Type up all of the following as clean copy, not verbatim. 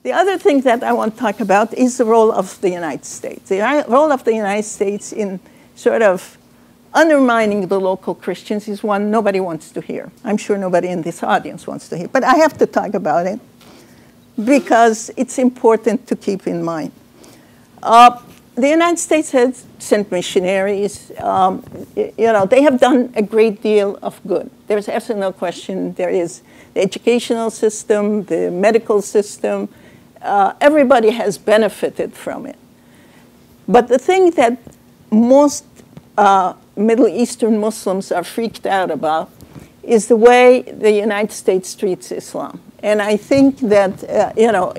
The other thing that I want to talk about is the role of the United States. The role of the United States in sort of undermining the local Christians is one nobody wants to hear. I'm sure nobody in this audience wants to hear. But I have to talk about it because it's important to keep in mind. The United States has sent missionaries. They have done a great deal of good. There's absolutely no question. There is the educational system, the medical system. Everybody has benefited from it. But the thing that most Middle Eastern Muslims are freaked out about is the way the United States treats Islam. And I think that,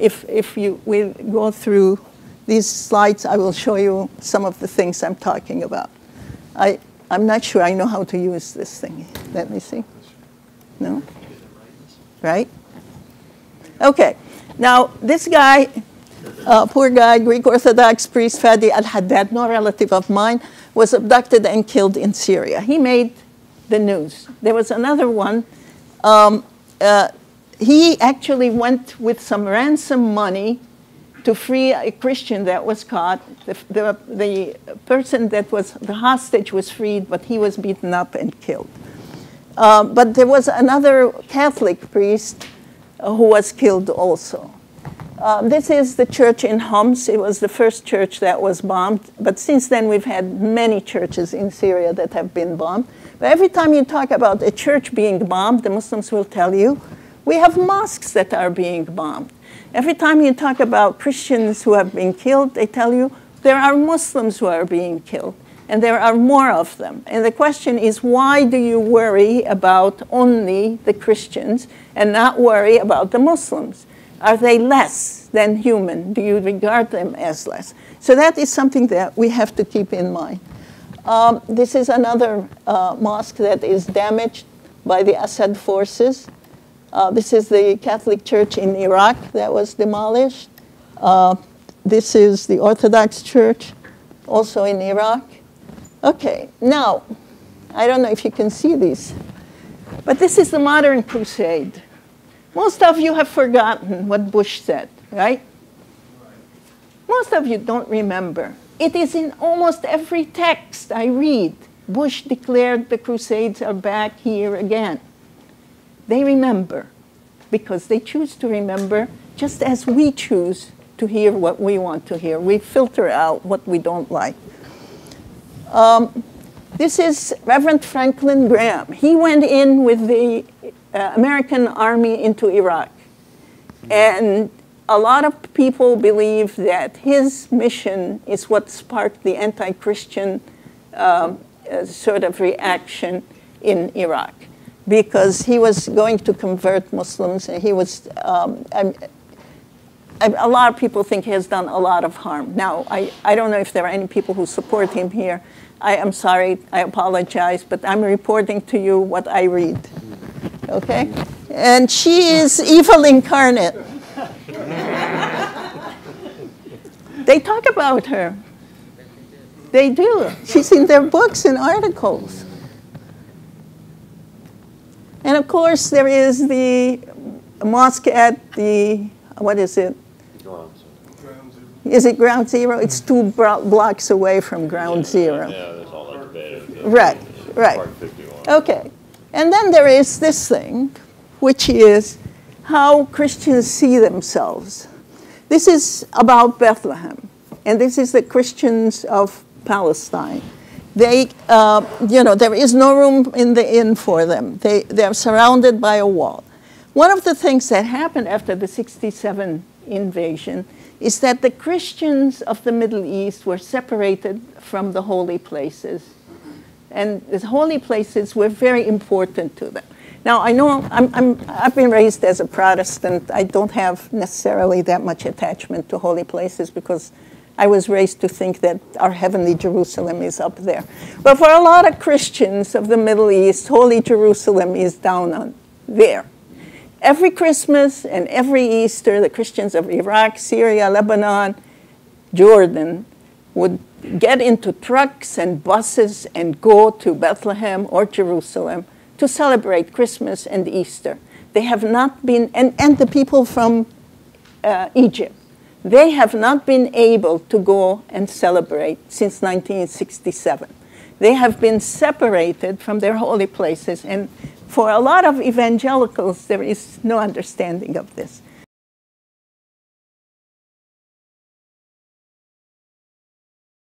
if we go through these slides, I will show you some of the things I'm talking about. I'm not sure I know how to use this thing. Let me see. No? Right? Okay. Now, this guy, poor guy, Greek Orthodox priest Fadi al-Haddad, no relative of mine, was abducted and killed in Syria. He made the news. There was another one. He actually went with some ransom money to free a Christian that was caught. The person that was the hostage was freed, but he was beaten up and killed. But there was another Catholic priest who was killed also. This is the church in Homs. It was the first church that was bombed. But since then, we've had many churches in Syria that have been bombed. But every time you talk about a church being bombed, the Muslims will tell you, we have mosques that are being bombed. Every time you talk about Christians who have been killed, they tell you there are Muslims who are being killed, and there are more of them. And the question is, why do you worry about only the Christians and not worry about the Muslims? Are they less than human? Do you regard them as less? So that is something that we have to keep in mind. This is another mosque that is damaged by the Assad forces. This is the Catholic Church in Iraq that was demolished. This is the Orthodox Church, also in Iraq. Okay, now, I don't know if you can see these, but this is the modern crusade. Most of you have forgotten what Bush said, right? Most of you don't remember. It is in almost every text I read. Bush declared the Crusades are back here again. They remember because they choose to remember just as we choose to hear what we want to hear. We filter out what we don't like. This is Reverend Franklin Graham. He went in with the American army into Iraq. And a lot of people believe that his mission is what sparked the anti-Christian sort of reaction in Iraq, because he was going to convert Muslims, and he was, a lot of people think he has done a lot of harm. Now, I don't know if there are any people who support him here. I am sorry, I apologize, but I'm reporting to you what I read, okay? And she is evil incarnate. They talk about her. They do. She's in their books and articles. And of course, there is the mosque at the, what is it? Is it Ground Zero? It's 2 blocks away from Ground Zero. Yeah, there's all that debate. Right, right. Okay. And then there is this thing, which is how Christians see themselves. This is about Bethlehem, and this is the Christians of Palestine. They, there is no room in the inn for them. They're surrounded by a wall. One of the things that happened after the 67 invasion is that the Christians of the Middle East were separated from the holy places. And the holy places were very important to them. Now, I know I've been raised as a Protestant. I don't have necessarily that much attachment to holy places because I was raised to think that our heavenly Jerusalem is up there. But for a lot of Christians of the Middle East, holy Jerusalem is down on there. Every Christmas and every Easter, the Christians of Iraq, Syria, Lebanon, Jordan would get into trucks and buses and go to Bethlehem or Jerusalem to celebrate Christmas and Easter. They have not been, and the people from Egypt. They have not been able to go and celebrate since 1967. They have been separated from their holy places, and for a lot of evangelicals, there is no understanding of this.